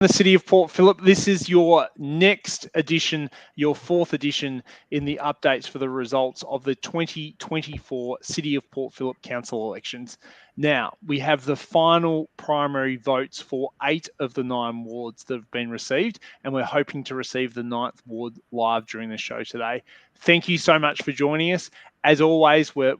The City of Port Phillip. This is your next edition, your fourth edition in the updates for the results of the 2024 City of Port Phillip Council elections. Now, we have the final primary votes for 8 of the 9 wards that have been received, and we're hoping to receive the 9th ward live during the show today. Thank you so much for joining us. As always, we're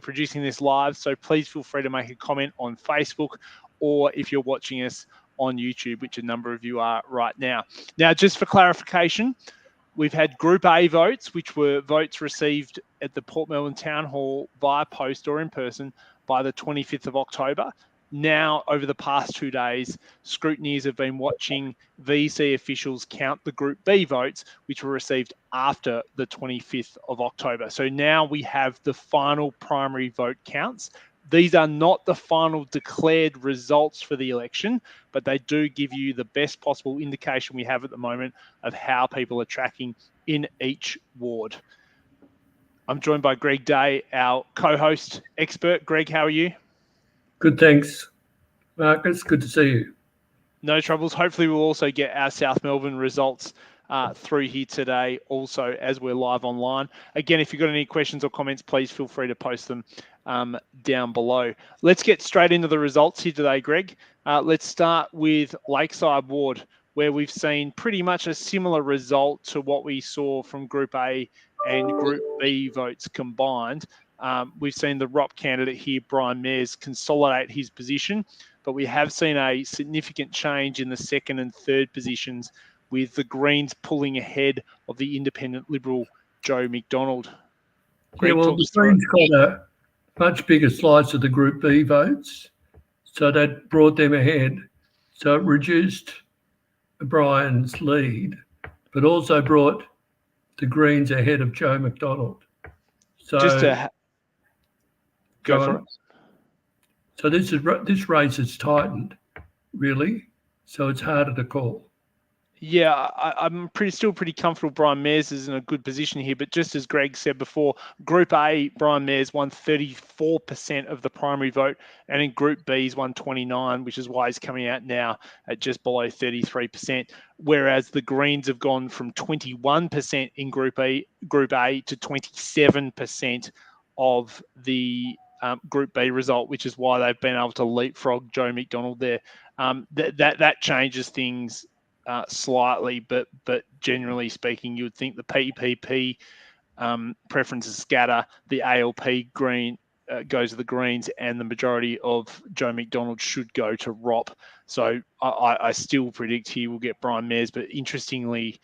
producing this live, so please feel free to make a comment on Facebook, or if you're watching us on YouTube, which a number of you are right now. Now, just for clarification, we've had Group A votes, which were votes received at the Port Melbourne Town Hall via post or in person by the 25th of October. Now, over the past 2 days, scrutineers have been watching VC officials count the Group B votes, which were received after the 25th of October. So now we have the final primary vote counts. These are not the final declared results for the election, but they do give you the best possible indication we have at the moment of how people are tracking in each ward. I'm joined by Greg Day, our co-host expert. Greg, how are you? Good, thanks, Marcus. Good to see you. No troubles. Hopefully we'll also get our South Melbourne results through here today also as we're live online. Again, if you've got any questions or comments, please feel free to post them down below. Let's get straight into the results here today, Greg. Let's start with Lakeside Ward, where we've seen pretty much a similar result to what we saw from Group A and Group B votes combined. We've seen the ROP candidate here, Brian Mayers, consolidate his position, but we have seen a significant change in the second and third positions, with the Greens pulling ahead of the independent Liberal Joe McDonald. Greg, yeah, well, the Greens got a much bigger slice of the Group B votes, so that brought them ahead. So it reduced Brian's lead, but also brought the Greens ahead of Joe McDonald. So just to go for it. So this race has tightened, really. So it's harder to call. Yeah, I'm still pretty comfortable Brian Mayers is in a good position here. But just as Greg said before, Group A, Brian Mayers won 34% of the primary vote, and in Group B, he's won 29%, which is why he's coming out now at just below 33%. Whereas the Greens have gone from 21% in Group A to 27% of the Group B result, which is why they've been able to leapfrog Joe McDonald there. That changes things slightly, but generally speaking, you would think the PPP preferences scatter, the ALP Green goes to the Greens, and the majority of Joe McDonald should go to ROP. So I still predict he will get Brian Mayers, but interestingly,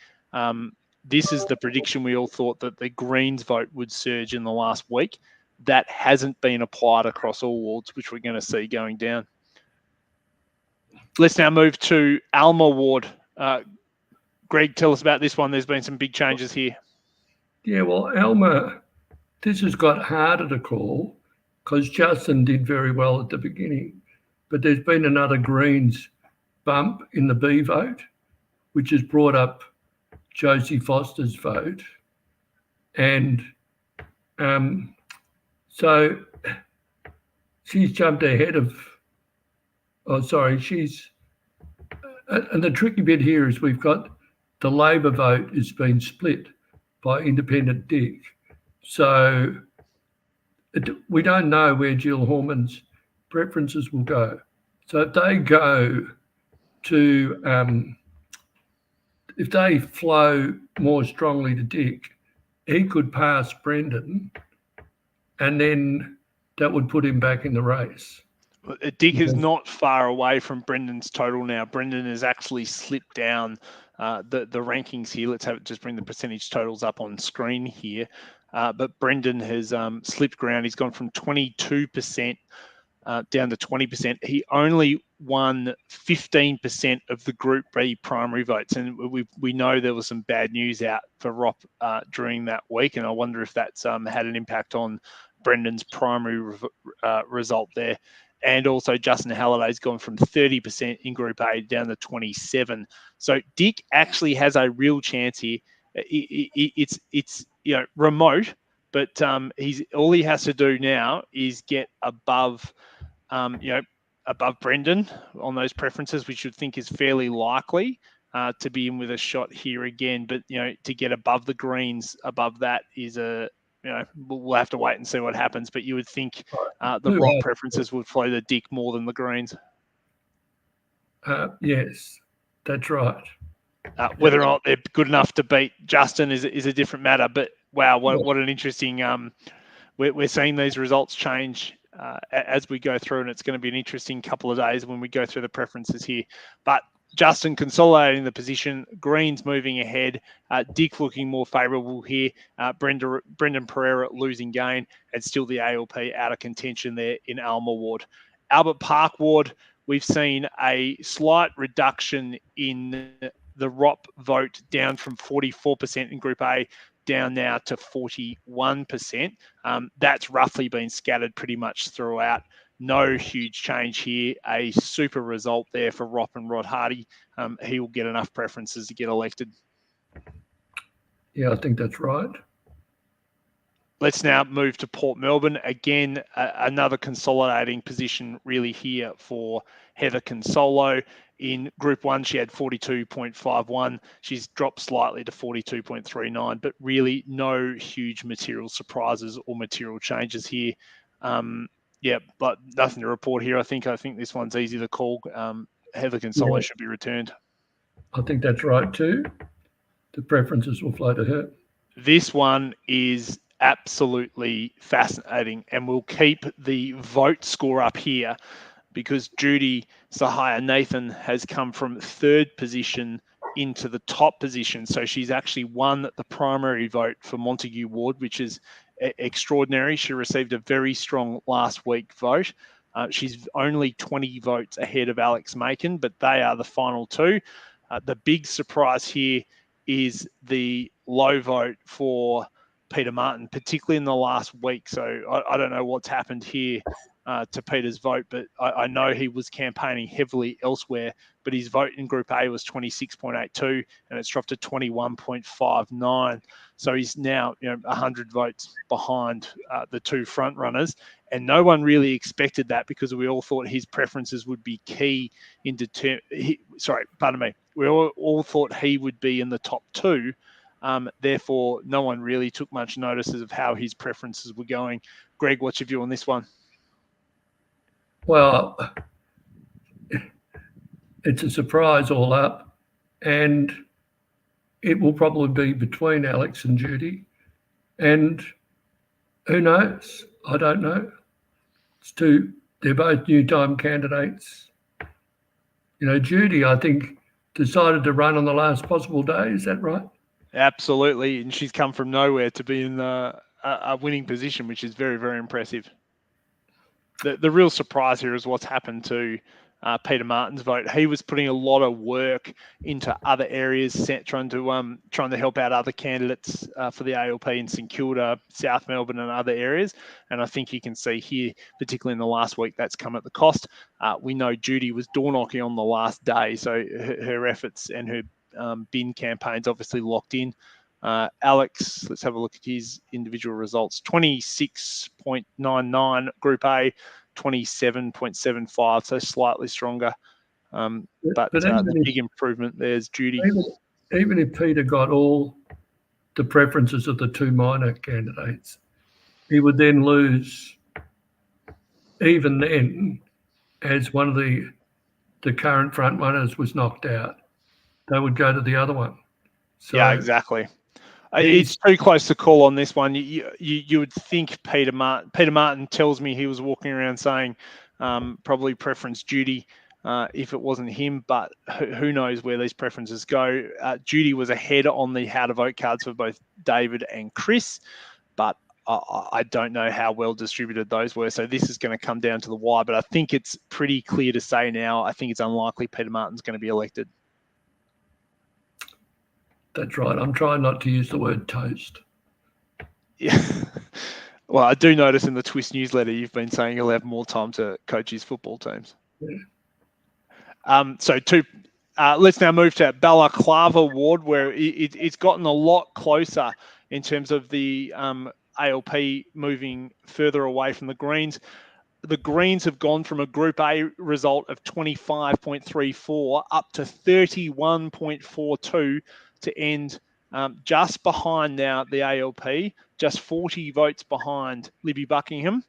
this is the prediction we all thought that the Greens vote would surge in the last week. That hasn't been applied across all wards, which we're going to see going down. Let's now move to Alma Ward. Greg, tell us about this one. There's been some big changes here. Yeah, well, Alma, this has got harder to call because Justin did very well at the beginning, but there's been another Greens bump in the B vote, which has brought up Josie Foster's vote. And so she's jumped ahead of, and the tricky bit here is we've got the Labor vote has been split by independent Dick. So we don't know where Jill Horman's preferences will go. So if they go to, if they flow more strongly to Dick, he could pass Brendan, and then that would put him back in the race. Dick is not far away from Brendan's total now. Brendan has actually slipped down the rankings here. Let's just bring the percentage totals up on screen here. But Brendan has slipped ground. He's gone from 22% down to 20%. He only won 15% of the Group B primary votes. And we know there was some bad news out for ROP during that week. And I wonder if that's had an impact on Brendan's primary result there. And also Justin Halliday's gone from 30% in Group A down to 27%. So Dick actually has a real chance here. It's remote, but all he has to do now is get above above Brendan on those preferences, which would think is fairly likely to be in with a shot here again. But, to get above the Greens, above that is we'll have to wait and see what happens. But you would think the Rock preferences would flow the Dick more than the Greens. Yes, that's right. Whether or not they're good enough to beat Justin is a different matter. But wow, what an interesting. We're seeing these results change as we go through, and it's going to be an interesting couple of days when we go through the preferences here. But Justin consolidating the position, Greens moving ahead, Dick looking more favourable here, Brendan Pereira losing gain, and still the ALP out of contention there in Alma Ward. Albert Park Ward, we've seen a slight reduction in the ROP vote down from 44% in Group A down now to 41%. That's roughly been scattered pretty much throughout. No huge change here. A super result there for Rop and Rod Hardy. He will get enough preferences to get elected. Yeah, I think that's right. Let's now move to Port Melbourne. Again, another consolidating position really here for Heather Consolo. In Group 1, she had 42.51. She's dropped slightly to 42.39, but really no huge material surprises or material changes here. But nothing to report here. I think this one's easy to call. Heather Consolo should be returned. I think that's right too. The preferences will flow to her. This one is absolutely fascinating, and we'll keep the vote score up here because Judy Sahaya Nathan has come from third position into the top position. So she's actually won the primary vote for Montague Ward, which is extraordinary. She received a very strong last week vote. She's only 20 votes ahead of Alex Macon, but they are the final two. The big surprise here is the low vote for Peter Martin, particularly in the last week. So I don't know what's happened here to Peter's vote, but I know he was campaigning heavily elsewhere, but his vote in Group A was 26.82 and it's dropped to 21.59. So he's now 100 votes behind the two front runners, and no one really expected that because we all thought his preferences would be key in we all thought he would be in the top two. Therefore, no one really took much notice of how his preferences were going. Greg, what's your view on this one? Well, it's a surprise all up, and it will probably be between Alex and Judy. And who knows? I don't know. They're both new time candidates. Judy, I think, decided to run on the last possible day. Is that right? Absolutely. And she's come from nowhere to be in a winning position, which is very, very impressive. The real surprise here is what's happened to Peter Martin's vote. He was putting a lot of work into other areas, trying to help out other candidates for the ALP in St Kilda, South Melbourne and other areas. And I think you can see here, particularly in the last week, that's come at the cost. We know Judy was door knocking on the last day, so her efforts and her bin campaign's obviously locked in. Alex, let's have a look at his individual results. 26.99 Group A, 27.75, so slightly stronger. But the big improvement there's Judy. Even if Peter got all the preferences of the two minor candidates, he would then lose, even then, as one of the current front runners was knocked out. They would go to the other one. So, yeah, exactly. It's too close to call on this one. You would think Peter Martin tells me he was walking around saying probably preference Judy if it wasn't him, but who knows where these preferences go. Judy was ahead on the how to vote cards for both David and Chris, but I don't know how well distributed those were. So this is going to come down to the wire, but I think it's pretty clear to say now, I think it's unlikely Peter Martin's going to be elected. That's right. I'm trying not to use the word toast. Yeah. Well, I do notice in the Twist newsletter you've been saying he'll have more time to coach his football teams. Yeah. Let's now move to Balaclava Ward, where it's gotten a lot closer in terms of the ALP moving further away from the Greens. the Greens have gone from a Group A result of 25.34 up to 31.42 to end just behind now the ALP, just 40 votes behind Libby Buckingham.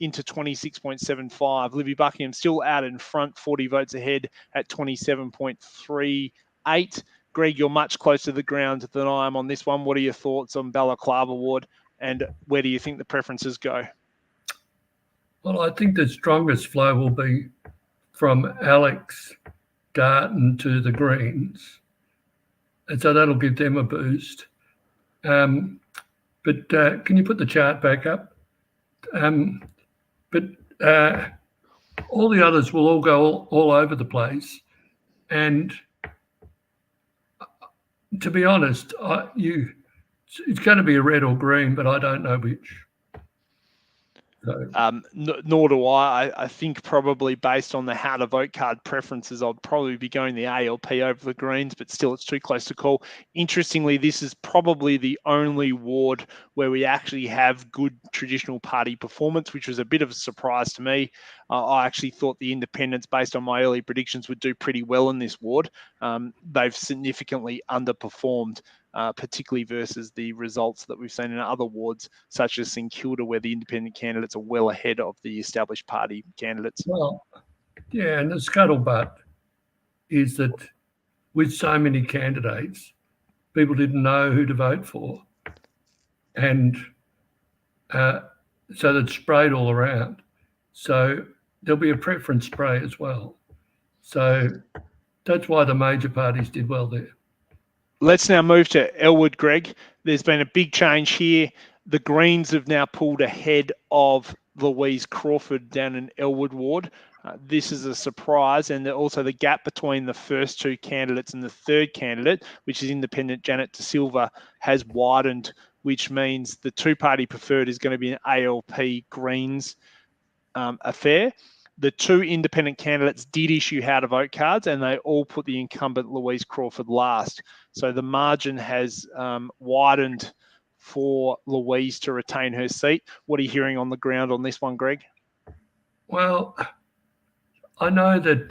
Into 26.75. Libby Buckingham still out in front, 40 votes ahead at 27.38. Greg, you're much closer to the ground than I am on this one. What are your thoughts on Balaclava Ward, and where do you think the preferences go? Well, I think the strongest flow will be from Alex Darton to the Greens, and so that'll give them a boost. But can you put the chart back up? But all the others will all go all over the place, and to be honest, it's going to be a red or green, but I don't know which. So. Nor do I. I think probably based on the how to vote card preferences, I'd probably be going the ALP over the Greens, but still it's too close to call. Interestingly, this is probably the only ward where we actually have good traditional party performance, which was a bit of a surprise to me. I actually thought the independents, based on my early predictions, would do pretty well in this ward. They've significantly underperformed, particularly versus the results that we've seen in other wards, such as St Kilda, where the independent candidates are well ahead of the established party candidates. Well, yeah, and the scuttlebutt is that with so many candidates, people didn't know who to vote for. And so that's sprayed all around. So there'll be a preference spray as well. So that's why the major parties did well there. Let's now move to Elwood, Greg. There's been a big change here. The Greens have now pulled ahead of Louise Crawford down in Elwood Ward. This is a surprise, and also the gap between the first two candidates and the third candidate, which is independent Janet De Silva, has widened, which means the two-party preferred is going to be an ALP Greens affair. The two independent candidates did issue how to vote cards, and they all put the incumbent Louise Crawford last. So the margin has widened for Louise to retain her seat. What are you hearing on the ground on this one, Greg? Well, I know that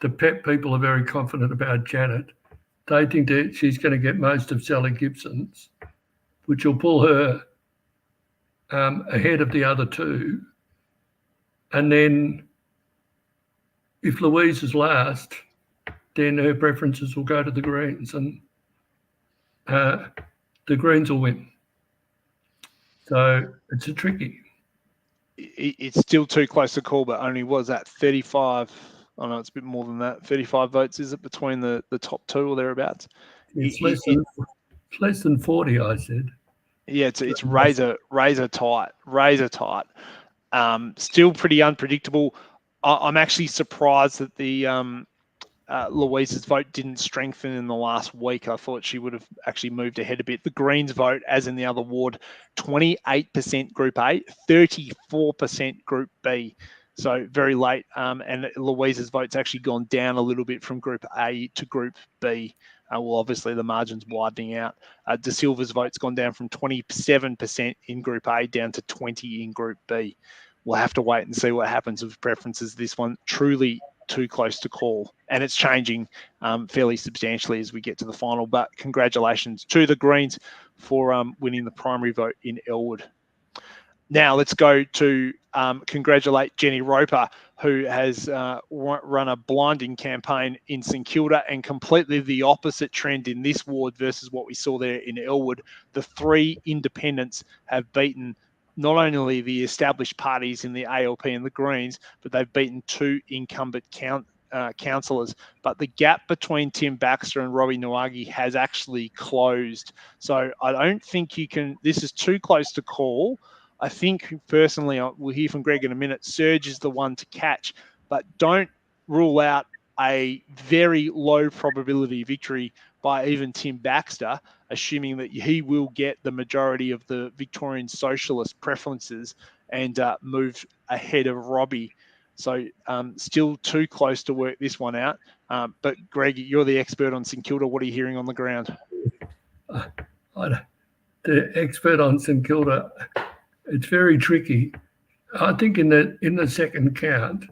the PEP people are very confident about Janet. They think that she's going to get most of Sally Gibson's, which will pull her ahead of the other two. And then if Louise is last, then her preferences will go to the Greens, and the Greens will win. So it's a tricky. It's still too close to call, but only was that 35. I know it's a bit more than that. 35 votes, is it, between the top two or thereabouts? It's less than 40, I said. Yeah, it's razor tight. Still pretty unpredictable. I'm actually surprised that the Louise's vote didn't strengthen in the last week. I thought she would have actually moved ahead a bit. The Greens vote, as in the other ward, 28% Group A, 34% Group B. So very late. And Louise's vote's actually gone down a little bit from Group A to Group B. Well, obviously the margin's widening out. De Silva's vote's gone down from 27% in Group A down to 20% in Group B. We'll have to wait and see what happens with preferences. This one truly too close to call, and it's changing fairly substantially as we get to the final. But congratulations to the Greens for winning the primary vote in Elwood. Now let's go to congratulate Jenny Roper, who has run a blinding campaign in St Kilda, and completely the opposite trend in this ward versus what we saw there in Elwood. The three independents have beaten not only the established parties in the ALP and the Greens, but they've beaten two incumbent councillors. But the gap between Tim Baxter and Robbie Nwagi has actually closed. So I don't think you can, this is too close to call. I think personally, we'll hear from Greg in a minute, Surge is the one to catch, but don't rule out a very low probability victory by even Tim Baxter, assuming that he will get the majority of the Victorian Socialist preferences and move ahead of Robbie. So still too close to work this one out. But Greg, you're the expert on St Kilda. What are you hearing on the ground? The expert on St Kilda, it's very tricky. I think in the second count,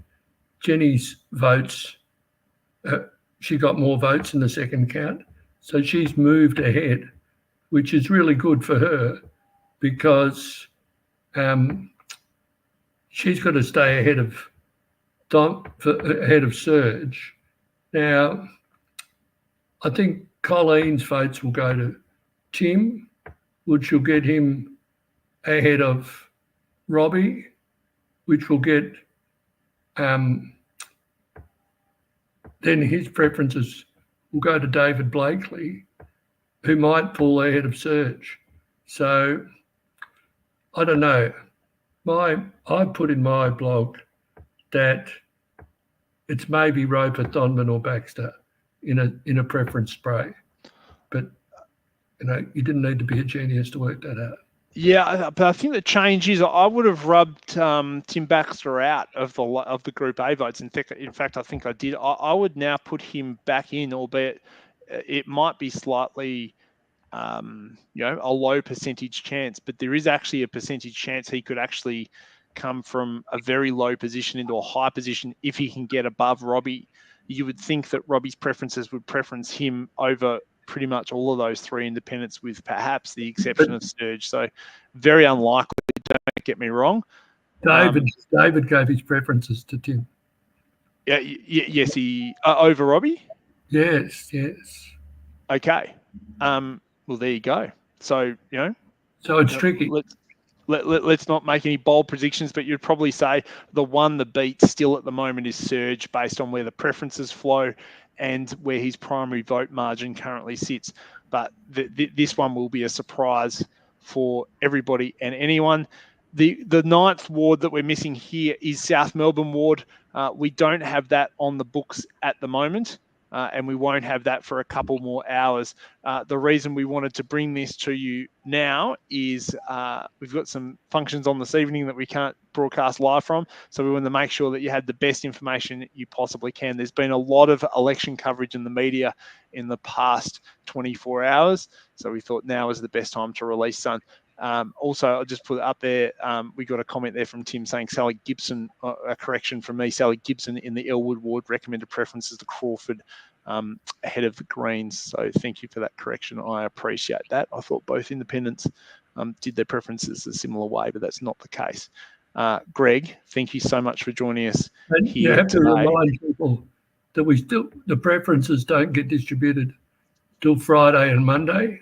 Jenny's votes, she got more votes in the second count, so she's moved ahead, which is really good for her because she's got to stay ahead of Serge. Now, I think Colleen's votes will go to Tim, which will get him ahead of Robbie, which will get then his preferences will go to David Blakely, who might fall ahead of Serge. So I don't know. I put in my blog that it's maybe Roper, Thonman or Baxter in a preference spray. But you didn't need to be a genius to work that out. Yeah, but I think the change is I would have rubbed Tim Baxter out of the Group A votes. In fact, I think I did. I would now put him back in, albeit it might be slightly, a low percentage chance, but there is actually a percentage chance he could actually come from a very low position into a high position if he can get above Robbie. You would think that Robbie's preferences would preference him over pretty much all of those three independents, with perhaps the exception of Sturge. So very unlikely, don't get me wrong. David gave his preferences to Tim. Yeah, yes, he over Robbie? Yes. Okay. Well, there you go. So, So it's tricky. Let's not make any bold predictions, but you'd probably say the beat still at the moment is Serge, based on where the preferences flow and where his primary vote margin currently sits. But this one will be a surprise for everybody and anyone. The 9th ward that we're missing here is South Melbourne Ward. We don't have that on the books at the moment. And we won't have that for a couple more hours. The reason we wanted to bring this to you now is we've got some functions on this evening that we can't broadcast live from. So we wanted to make sure that you had the best information you possibly can. There's been a lot of election coverage in the media in the past 24 hours. So we thought now is the best time to release some. Also, I'll just put it up there. We got a comment there from Tim saying Sally Gibson, a correction from me, Sally Gibson in the Elwood Ward recommended preferences to Crawford ahead of the Greens. So thank you for that correction. I appreciate that. I thought both independents did their preferences a similar way, but that's not the case. Greg, thank you so much for joining us here you have today. to remind people that the preferences don't get distributed till Friday and Monday.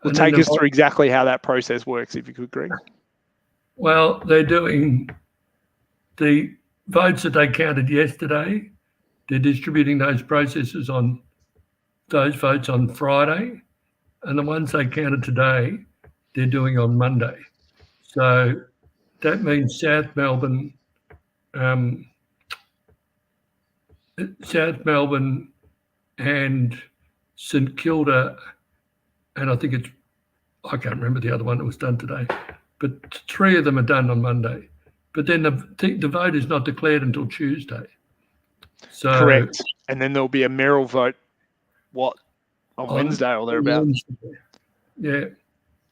Well, take us through exactly how that process works, if you could, Greg. Well, they're doing the votes that they counted yesterday. They're distributing those votes on Friday, and the ones they counted today, they're doing on Monday. So that means South Melbourne and St Kilda, and I can't remember the other one that was done today, but 3 of them are done on Monday. But then the vote is not declared until Tuesday. So correct. And then there'll be a mayoral vote, on Wednesday or thereabouts. Yeah.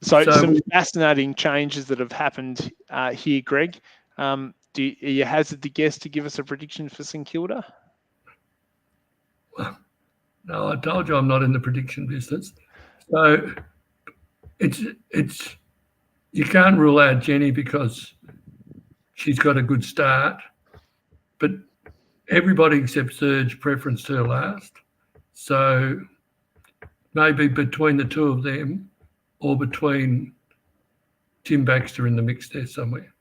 So some fascinating changes that have happened here, Greg. Are you hazard the guess to give us a prediction for St Kilda? No, I told you I'm not in the prediction business. So it's you can't rule out Jenny because she's got a good start, but everybody except Serge preferenced her last. So maybe between the two of them or between Tim Baxter in the mix there somewhere.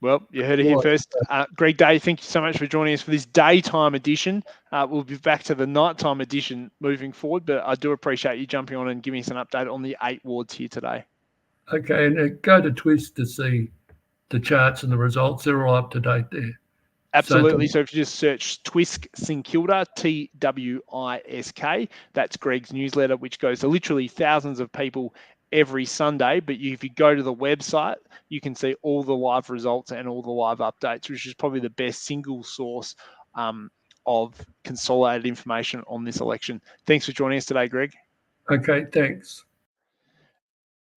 Well, you heard it here first. Greg Day, thank you so much for joining us for this daytime edition. We'll be back to the nighttime edition moving forward, but I do appreciate you jumping on and giving us an update on the 8 wards here today. Okay, and go to Twist to see the charts and the results. They're all up to date there. Absolutely. So if you just search Twisk St Kilda, TWISK, that's Greg's newsletter, which goes to literally thousands of people every Sunday. But if you go to the website, you can see all the live results and all the live updates, which is probably the best single source of consolidated information on this election. Thanks for joining us today, Greg. Okay, thanks.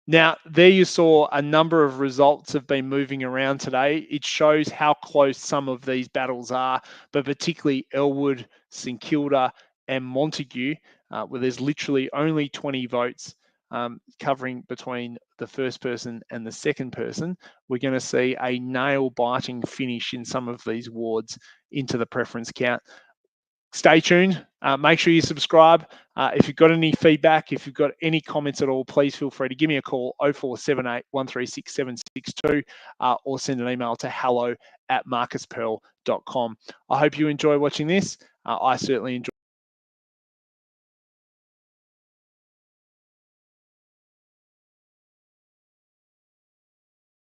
Now, there you saw a number of results have been moving around today. It shows how close some of these battles are, but particularly Elwood, St Kilda and Montague, where there's literally only 20 votes covering between the first person and the second person. We're going to see a nail-biting finish in some of these wards into the preference count. Stay tuned. Make sure you subscribe. If you've got any feedback, if you've got any comments at all, please feel free to give me a call, 0478 136 762, or send an email to hello@marcuspearl.com. I hope you enjoy watching this. I certainly enjoy